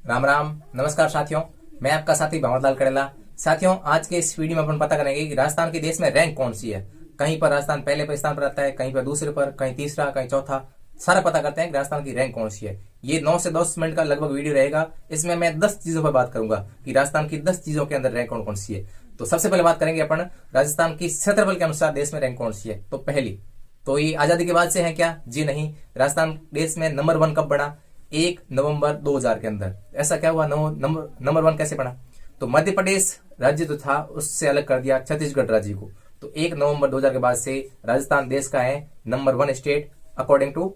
राम राम, नमस्कार साथियों। मैं आपका साथी भंवरलाल करेला। साथियों, आज के इस वीडियो में अपन पता करेंगे कि राजस्थान के देश में रैंक कौन सी है। कहीं पर राजस्थान पहले पर स्थान पर आता है, कहीं पर दूसरे पर, कहीं तीसरा, कहीं चौथा। सारा पता करते हैं कि राजस्थान की रैंक कौन सी है। ये 9 से 10 मिनट का लगभग वीडियो रहेगा। इसमें मैं 10 चीजों पर बात करूंगा कि राजस्थान की 10 चीजों के अंदर रैंक कौन कौन सी है। तो सबसे पहले बात करेंगे अपन राजस्थान की क्षेत्रफल के अनुसार देश में रैंक कौन सी है। तो पहली, तो ये आजादी के बाद से है क्या? जी नहीं। राजस्थान देश में नंबर 1 कब बना? 1 नवंबर 2000 के अंदर। ऐसा क्या हुआ? नंबर 1 कैसे बना? तो मध्य प्रदेश राज्य जो था उससे अलग कर दिया छत्तीसगढ़ राज्य को। तो 1 नवंबर 2000 के बाद से राजस्थान देश का है number 1 state according to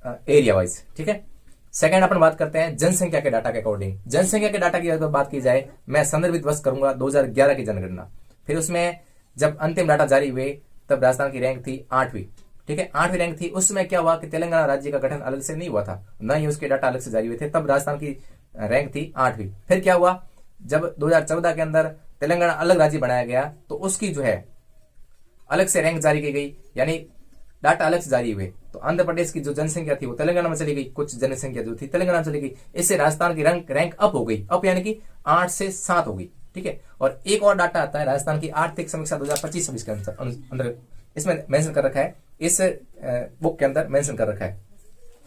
area wise. ठीक है। सेकंड अपन बात करते हैं जनसंख्या के डाटा के अकॉर्डिंग। जनसंख्या के डाटा की अगर बात की जाए, मैं संदर्भित वर्ष करूंगा 2011 की जनगणना। फिर उसमें जब अंतिम डाटा जारी हुए तब राजस्थान की रैंक थी 8वीं। ठीक है, 8वीं रैंक थी। उस समय क्या हुआ कि तेलंगाना राज्य का गठन अलग से नहीं हुआ था, न ही उसके डाटा अलग से जारी हुए थे, तब राजस्थान की रैंक थी 8वीं। फिर क्या हुआ, जब 2014 के अंदर तेलंगाना अलग राज्य बनाया गया तो उसकी जो है अलग से रैंक जारी की गई, यानी डाटा अलग से जारी हुए। तो आंध्र प्रदेश की जो जनसंख्या थी वो तेलंगाना में चली गई, कुछ जनसंख्या जो थी तेलंगाना में चली गई। इससे राजस्थान की रैंक अप हो गई, अप यानी कि 8 से 7 हो गई। ठीक है। और एक और डाटा आता है राजस्थान की आर्थिक समीक्षा 2025-26 के अंदर, इसमें मेंशन कर रखा है, इस बुक के अंदर मेंशन कर रखा है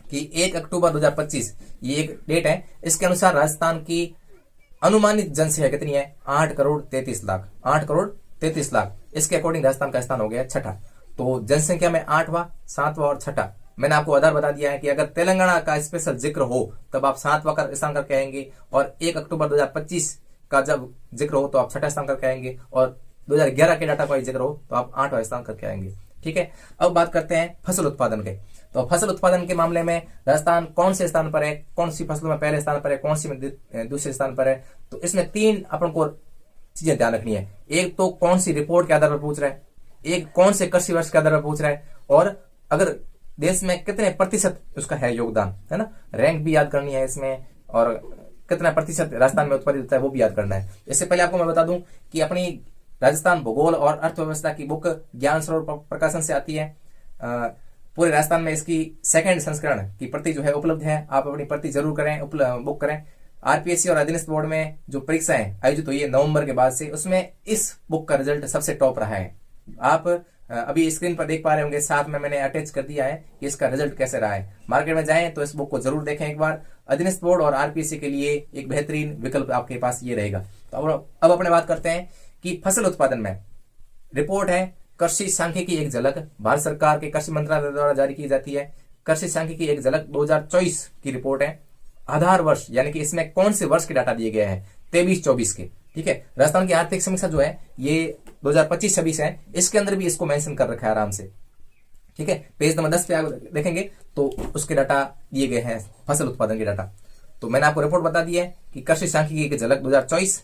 कि 1 अक्टूबर 2025 ये एक डेट है। इसके अनुसार राजस्थान की अनुमानित जनसंख्या कितनी है? 8 करोड़ 33 लाख। 8 करोड़ 33 लाख। इसके अकॉर्डिंग राजस्थान का स्थान हो गया छठा। तो जनसंख्या में 8वां, 7वां और छठा। मैंने आपको आधार बता दिया है कि अगर तेलंगाना का स्पेशल जिक्र हो तब आप 7वां का स्थान करके आएंगे, और 1 अक्टूबर 2025 का जब जिक्र हो तो आप छठा स्थान करके आएंगे, और 2011 के डाटा का जिक्र हो तो आप 8वां स्थान करके आएंगे। ठीक है। अब बात करते हैं फसल उत्पादन के। तो फसल उत्पादन के मामले में राजस्थान कौन से स्थान पर है, कौन सी फसलों में पहले स्थान पर है, कौन सी में दूसरे स्थान पर है। तो इसमें 3 अपन को चीजें ध्यान रखनी है। एक तो कौन सी रिपोर्ट के आधार पर पूछ रहा है, एक कौन से कृषि वर्ष के आधार पर पूछ रहा है, और अगर देश में कितने प्रतिशत उसका है योगदान, है ना। रैंक भी याद करनी है इसमें, और कितना प्रतिशत राजस्थान में उत्पादित होता है वो भी याद करना है। इससे पहले आपको मैं बता दूं कि अपनी राजस्थान भूगोल और अर्थव्यवस्था की बुक ज्ञान सरोवर प्रकाशन से आती है। पूरे राजस्थान में इसकी 2nd संस्करण की प्रति जो है उपलब्ध है। आप अपनी प्रति जरूर करें, बुक करें। आरपीएससी और अधीनस्थ बोर्ड में जो परीक्षाएं आयोजित हुई है नवंबर के बाद से, उसमें इस बुक का रिजल्ट सबसे टॉप रहा है। आप अभी स्क्रीन पर देख पा रहे होंगे, साथ में मैंने अटैच कर दिया है कि इसका रिजल्ट कैसे रहा है। मार्केट में जाएं तो इस बुक को जरूर देखें एक बार। अधीनस्थ बोर्ड और आरपीएससी के लिए एक बेहतरीन विकल्प आपके पास ये रहेगा। तो अब अपने बात करते हैं कि फसल उत्पादन में रिपोर्ट है कृषि सांख्यिकी एक झलक, भारत सरकार के कृषि मंत्रालय द्वारा जारी की जाती है। कृषि सांख्यिकी एक झलक 2024 की रिपोर्ट है। आधार वर्ष यानी कि इसमें कौन से वर्ष के डाटा दिए गए हैं? 23-24 के। ठीक है। राजस्थान की आर्थिक समीक्षा जो है ये 2025-26 है। इसके अंदर भी इसको मेंशन कर रखा है आराम से। ठीक है। पेज नंबर 10 पे आप देखेंगे तो उसके डाटा दिए गए हैं, फसल उत्पादन के डाटा। तो मैंने आपको रिपोर्ट बता दी है कि कृषि सांख्यिकी एक झलक 2024,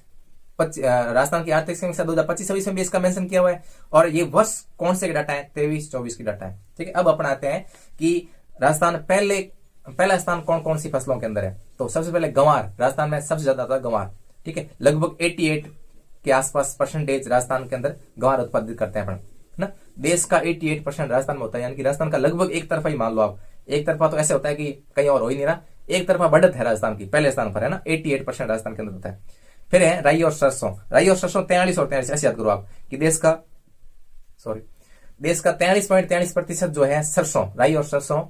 राजस्थान की आर्थिक समीक्षा 2025-26 में भी इसका मेंशन किया हुआ है। और ये वर्ष कौन से डाटा है? 23-24 की डाटा है। ठीक है। अब अपन आते हैं कि राजस्थान पहला स्थान कौन कौन सी फसलों के अंदर है। तो सबसे पहले गंवार, राजस्थान में सबसे ज्यादा था गंवार। ठीक है। लगभग 88 के आसपास परसेंटेज राजस्थान के अंदर गंवार उत्पादित करते हैं अपन, ना। देश का 88% राजस्थान में होता है, यानी कि राजस्थान का लगभग एक तरफा ही मान लो आप। एक तरफा तो ऐसे होता है कि कहीं और हो ही नहीं रहा, एक तरफा बढ़त है राजस्थान की, पहले स्थान पर है ना। 88% राजस्थान के अंदर होता है। फिर है राई और सरसों। राई और सरसों 43 और 43, ऐसे याद करो आप कि देश का 43.43% जो है सरसों, राई और सरसों,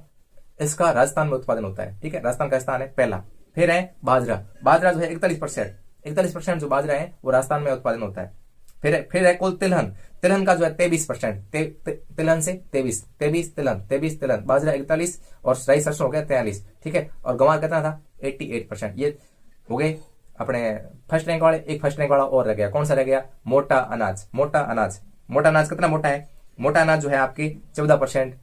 इसका राजस्थान में उत्पादन होता है। ठीक है। राजस्थान का स्थान है पहला। फिर है बाजरा। बाजरा जो है 41% जो बाजरा है वो राजस्थान में उत्पादन होता है। फिर है कुल तिलहन। तिलहन का जो है 23%, तिलहन से 23 तिलहन, बाजरा 41 और राई सरसों हो गया 43। ठीक है। और गंवार कितना था? 88%। ये हो गए अपने फर्स्ट रैंक वाले। एक फर्स्ट रैंक वाला और रह गया, कौन सा रह गया? मोटा अनाज। मोटा अनाज कितना मोटा है? मोटा अनाज जो है आपकी 14%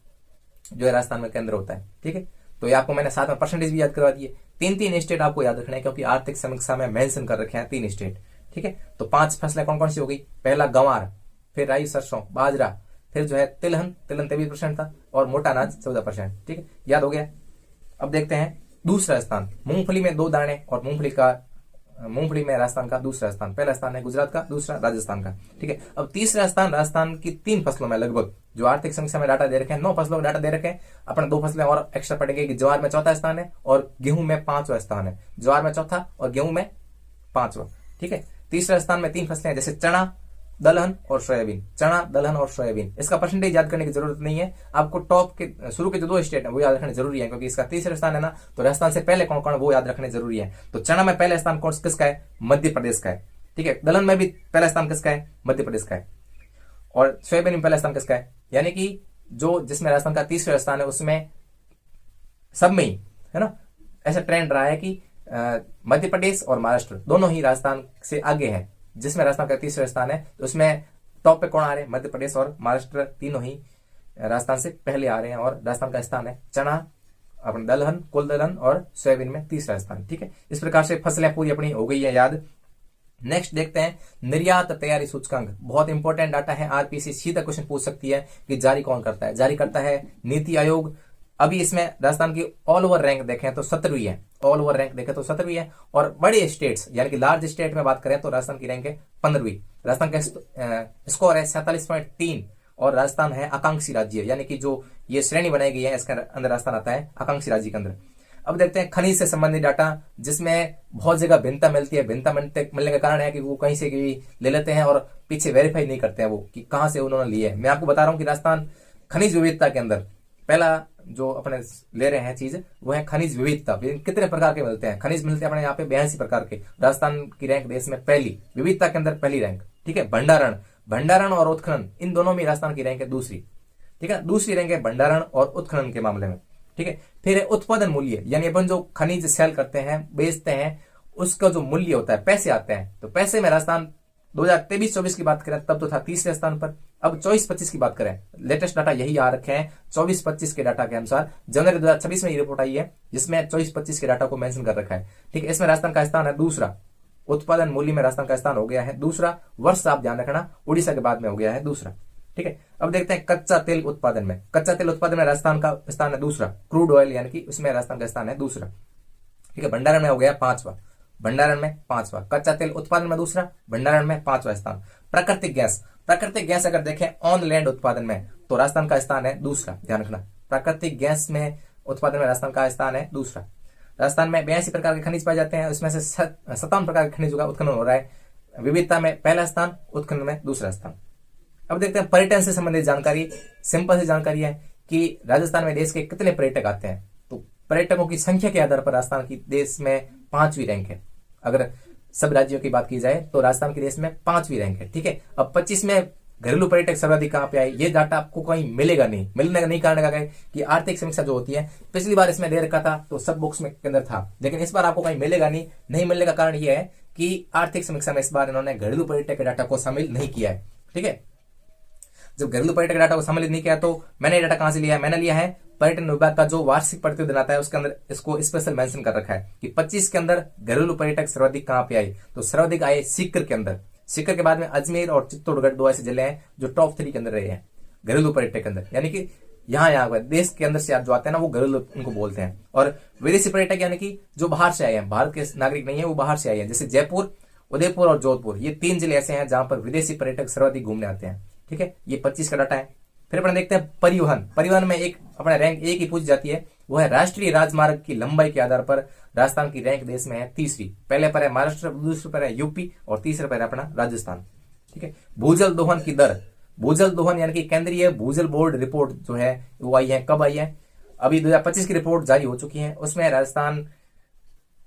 जो है राजस्थान में केंद्र होता है। ठीक है। तो ये आपको मैंने साथ में परसेंटेज भी याद करवा दिए। 3 स्टेट आपको याद रखना है, क्योंकि आर्थिक समीक्षा में मेंशन कर रखे हैं 3 स्टेट। ठीक है। तो 5 फसलें कौन कौन सी हो गई? पहला गंवार, फिर राई सरसों, बाजरा, फिर जो है तिलहन 23% था, और मोटा अनाज 14%। ठीक है, याद हो गया। अब देखते हैं दूसरा स्थान। मूंगफली में 2 दाने और मूंगफली का मूंगफली में राजस्थान का दूसरा स्थान, पहला स्थान है गुजरात का, दूसरा राजस्थान का। ठीक है, अब तीसरा स्थान राजस्थान की 3 फसलों में लगभग जो आर्थिक समीक्षा में डाटा दे रखे हैं, 9 फसलों का डाटा दे रखे हैं। अपन 2 फसलें और एक्स्ट्रा पढ़ेंगे कि ज्वार में चौथा स्थान है और गेहूं में 5वां स्थान है। ज्वार में चौथा और गेहूं में 5वां। ठीक है, तीसरा स्थान में 3 फसलें हैं, जैसे चना, दलहन और सोयाबीन। चना, दलहन और सोयाबीन, इसका परसेंटेज याद करने की जरूरत नहीं है आपको। टॉप के शुरू के जो 2 स्टेट है वो याद रखने जरूरी है, क्योंकि इसका तीसरा स्थान है ना, तो राजस्थान से पहले कौन कौन वो याद रखने जरूरी है। तो चना में पहला स्थान कौन किसका है? मध्य प्रदेश का है। ठीक है, दलहन में भी पहला स्थान किसका है? मध्य प्रदेश का है। और सोयाबीन में पहला स्थान किसका है? यानी कि जो जिसमें राजस्थान का तीसरा स्थान है उसमें सब में ही है ना, ऐसा ट्रेंड रहा है कि मध्य प्रदेश और महाराष्ट्र दोनों ही राजस्थान से आगे हैं। जिसमें राजस्थान का तीसरा स्थान है तो उसमें टॉप पे कौन आ रहे हैं? मध्य प्रदेश और महाराष्ट्र, तीनों ही राजस्थान से पहले आ रहे हैं। और राजस्थान का स्थान है चना, अपने दलहन, कुल दलहन और सोयाबीन में तीसरा स्थान। ठीक है, इस प्रकार से फसलें पूरी अपनी हो गई है याद। नेक्स्ट देखते हैं निर्यात तैयारी सूचकांक। बहुत इंपॉर्टेंट डाटा है, आरपीसी सीधा क्वेश्चन पूछ सकती है कि जारी कौन करता है? जारी करता है नीति आयोग। अभी इसमें राजस्थान की ऑल ओवर रैंक देखें तो 17वीं है, ऑल ओवर रैंक देखें तो 17वीं है। और बड़े स्टेट्स यानी कि लार्ज स्टेट में बात करें तो राजस्थान की रैंक है 15वीं। राजस्थान का स्कोर है 47.3 और राजस्थान है आकांक्षी राज्य, यानी कि जो ये श्रेणी बनाई गई है इसके अंदर राजस्थान आता है आकांक्षी राज्य के अंदर। अब देखते हैं खनिज से संबंधित डाटा, जिसमें बहुत जगह भिन्नता मिलती है। भिन्नता मिलने का कारण है कि वो कहीं से ले लेते हैं और पीछे वेरीफाई नहीं करते हैं वो कि कहां से उन्होंने लिए है। मैं आपको बता रहा हूं कि राजस्थान खनिज विविधता के अंदर पहला जो अपने ले रहे हैं चीज वो है खनिज विविधता। कितने प्रकार के मिलते हैं? खनिज मिलते हैं अपने यहाँ पे 82 प्रकार के। राजस्थान की रैंक देश में पहली, विविधता के अंदर पहली रैंक। ठीक है, भंडारण और उत्खनन इन दोनों में राजस्थान की रैंक है दूसरी। ठीक है, दूसरी रैंक है भंडारण और उत्खनन के मामले में। ठीक है, फिर है उत्पादन मूल्य, यानी अपन जो खनिज सेल करते हैं, बेचते हैं, उसका जो मूल्य होता है, पैसे आते हैं। तो पैसे में राजस्थान 2023-24 की बात करें तब तो था तीसरे स्थान पर। अब 24-25 की बात करें, लेटेस्ट डाटा यही आ रखे हैं 24-25 के डाटा के अनुसार। जनवरी 2026 में ये रिपोर्ट आई है जिसमें 24-25 के डाटा को मेंशन कर रखा है। ठीक है, इसमें राजस्थान का स्थान है दूसरा। उत्पादन मूल्य में राजस्थान का स्थान हो गया है दूसरा। वर्ष आप ध्यान रखना, उड़ीसा के बाद में हो गया है दूसरा। ठीक है, अब देखते हैं कच्चा तेल उत्पादन में। कच्चा तेल उत्पादन में राजस्थान का स्थान है दूसरा। क्रूड ऑयल यानी कि उसमें राजस्थान का स्थान है दूसरा। ठीक है, भंडारण में हो गया 5वां, भंडारण में 5वां। कच्चा तेल उत्पादन में दूसरा, भंडारण में 5वां स्थान। प्राकृतिक गैस अगर देखें ऑन लैंड उत्पादन में तो राजस्थान का स्थान है दूसरा। ध्यान रखना, प्राकृतिक गैस में उत्पादन में राजस्थान का स्थान है दूसरा। राजस्थान में 82 प्रकार के खनिज पाए जाते हैं, उसमें से 57 प्रकार के खनिजों का उत्खनन हो रहा है। विविधता में पहला स्थान, उत्खनन में दूसरा स्थान। अब देखते हैं पर्यटन से संबंधित जानकारी। सिंपल सी जानकारी है कि राजस्थान में देश के कितने पर्यटक आते हैं। तो पर्यटकों की संख्या के आधार पर राजस्थान की देश में 5वीं रैंक है। अगर सब राज्यों की बात की जाए तो राजस्थान के देश में 5वीं रैंक है। ठीक है, अब 25 में घरेलू पर्यटक सर्वाधिक कहां पे आए, ये डाटा आपको कहीं मिलेगा नहीं। मिलने का नहीं कारण का कि आर्थिक समीक्षा जो होती है, पिछली बार इसमें दे रखा था तो सब बुक्स में के अंदर था, लेकिन इस बार आपको कहीं मिलेगा नहीं मिलने का कारण यह है कि आर्थिक समीक्षा में इस बार इन्होंने घरेलू पर्यटक के डाटा को शामिल नहीं किया है। ठीक है, जब घरेलू पर्यटक डाटा को सम्मिलित नहीं किया तो मैंने डाटा कहां से लिया है? मैंने लिया है पर्यटन विभाग का जो वार्षिक प्रतिवेदन आता है उसके अंदर इसको स्पेशल मेंशन कर रखा है कि 25 के अंदर घरेलू पर्यटक सर्वाधिक कहां पे आए। तो सर्वाधिक आए सीकर के अंदर। सीकर के बाद में अजमेर और चित्तौड़गढ़ 2 ऐसे जिले हैं जो टॉप 3 के अंदर रहे हैं घरेलू पर्यटक के अंदर। यानी कि यहाँ देश के अंदर से जो आते हैं ना वो घरेलू उनको बोलते हैं। और विदेशी पर्यटक यानी कि जो बाहर से आए हैं, भारत के नागरिक नहीं है, वो बाहर से आए हैं। जैसे जयपुर, उदयपुर और जोधपुर, ये 3 जिले ऐसे हैं जहां पर विदेशी पर्यटक सर्वाधिक घूमने आते हैं। ठीक है, ये 25 का डाटा है। फिर अपन देखते हैं परिवहन में एक अपना रैंक एक ही पूछ जाती है, वो है राष्ट्रीय राजमार्ग की लंबाई के आधार पर राजस्थान की रैंक देश में है तीसरी। पहले पर है महाराष्ट्र, दूसरे पर है यूपी और तीसरे पर है अपना राजस्थान। ठीक है, भूजल दोहन की दर। भूजल दोहन यानी कि केंद्रीय भूजल बोर्ड रिपोर्ट जो है वो आई है, कब आई है? अभी 2025 की रिपोर्ट जारी हो चुकी है। उसमें राजस्थान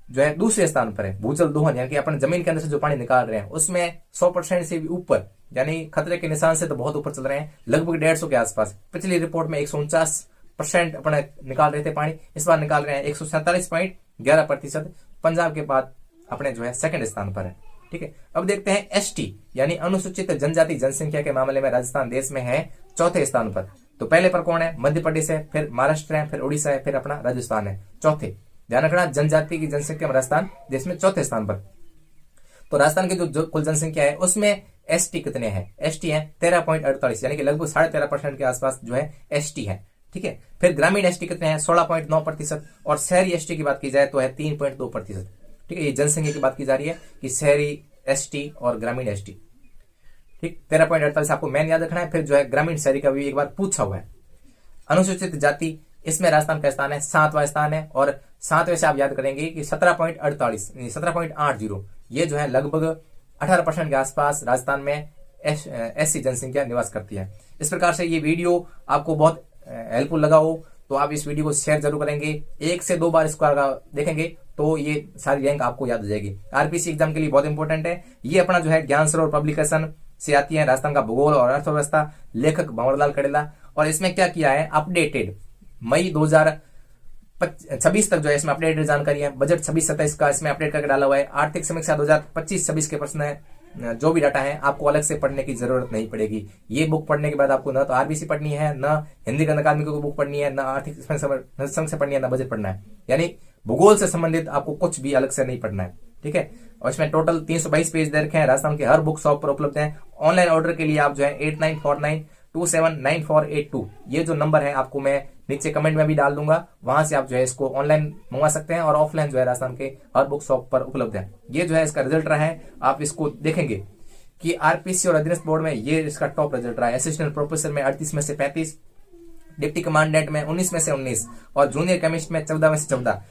जो है दूसरे स्थान पर है। भूजल दोहन यानी कि अपन जमीन के अंदर से जो पानी निकाल रहे हैं उसमें 100% से भी ऊपर, यानी खतरे के निशान से तो बहुत ऊपर चल रहे हैं, लगभग 150 के आसपास। पिछली रिपोर्ट में 149% अपने निकाल रहे थे पानी, इस बार निकाल रहे हैं 147.11%। पंजाब के बाद अपने जो है सेकंड स्थान पर है। ठीक है, अब देखते हैं एसटी यानी अनुसूचित जनजाति जनसंख्या के मामले में राजस्थान देश में है चौथे स्थान पर। तो पहले पर कौन है? मध्य प्रदेश है, फिर महाराष्ट्र है, फिर उड़ीसा है, फिर अपना राजस्थान है चौथे। ध्यान रखना, जनजाति की जनसंख्या में राजस्थान देश में चौथे स्थान पर। तो राजस्थान की जो कुल जनसंख्या है उसमें एसटी कितने हैं? एसटी है 13.48, यानी कि लगभग 13.5% के आसपास जो है एसटी है। ठीक है, फिर ग्रामीण एसटी कितने हैं? 16.9%। और शहरी एसटी की बात की जाए तो है 3.2%। ठीक है, ये जनसंख्या की बात की जा रही है कि शहरी एसटी और ग्रामीण एसटी। ठीक, 13.48 आपको मेन याद रखना है। फिर जो है ग्रामीण शहरी का भी एक बार पूछा हुआ है। अनुसूचित जाति, इसमें राजस्थान का स्थान है 7वां स्थान है, और 7वें से आप याद करेंगे कि 17.48 17.80 ये जो है लगभग 18% के आसपास राजस्थान में ऐसी जनसंख्या निवास करती है। इस प्रकार से ये वीडियो आपको बहुत हेल्पफुल लगा हो तो आप इस वीडियो को शेयर जरूर करेंगे। 1 से 2 बार इसको देखेंगे तो ये सारी रैंक आपको याद हो जाएगी। आरपीसी एग्जाम के लिए बहुत इंपॉर्टेंट है। ये अपना जो है ज्ञान सरोवर पब्लिकेशन से आती है, राजस्थान का भूगोल और अर्थव्यवस्था, लेखक भंवरलाल कड़ेला। और इसमें क्या किया है, अपडेटेड मई 2026 तक जो है इसमें अपडेटेड जानकारी है। बजट 26-27 का इसमें अपडेट करके डाला हुआ है। आर्थिक समीक्षा 2025-26 के प्रश्न है, जो भी डाटा है आपको अलग से पढ़ने की जरूरत नहीं पड़ेगी। ये बुक पढ़ने के बाद आपको न तो आरबीसी पढ़नी है, न हिंदी गणित अकादमी की बुक पढ़नी है, न आर्थिक समीक्षा पढ़नी है, न बजट पढ़ना है। यानी भूगोल से संबंधित आपको कुछ भी अलग से नहीं पढ़ना है। ठीक है, और इसमें टोटल 322 पेज दे रखे हैं। राजस्थान के हर बुक शॉप पर उपलब्ध है। ऑनलाइन ऑर्डर के लिए आप जो है 8949279482 ये जो नंबर है आपको मैं नीचे कमेंट में भी डाल दूंगा, वहां से आप जो है इसको ऑनलाइन मंगवा सकते हैं, और ऑफलाइन जो है राजस्थान के हर बुक शॉप पर उपलब्ध है। ये जो है इसका रिजल्ट रहा है, आप इसको देखेंगे कि आरपीसी और अधीनस्थ बोर्ड में ये इसका टॉप रिजल्ट रहा है। असिस्टेंट प्रोफेसर में 38 में से 35, डिप्टी कमांडेंट में 19 में से 19, और जूनियर केमिस्ट में 14 में से 14।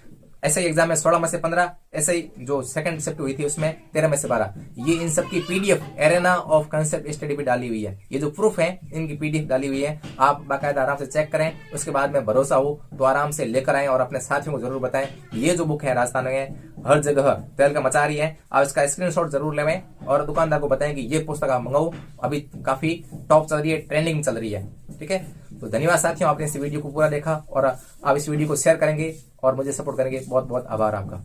ऐसे ही एग्जाम में 16 में से 15, ऐसे ही जो सेकंड शिफ्ट हुई थी उसमें 13 में से 12। ये इन सब की PDF arena of concept study भी डाली हुई है। ये जो प्रूफ है इनकी पीडीएफ डाली हुई है, आप बाकायदा आराम से चेक करें। उसके बाद में भरोसा हो तो आराम से लेकर आएं और अपने साथियों को जरूर बताएं। ये जो बुक है राजस्थान में हर जगह तहलका मचा रही है। आप इसका स्क्रीनशॉट जरूर लेवें और दुकानदार को बताएं कि ये पुस्तक आप मंगाओ, अभी काफी टॉप चल रही है, ट्रेंडिंग चल रही है। ठीक है, तो धन्यवाद साथियों, आपने इस वीडियो को पूरा देखा और आप इस वीडियो को शेयर करेंगे और मुझे सपोर्ट करेंगे। बहुत बहुत आभार आपका।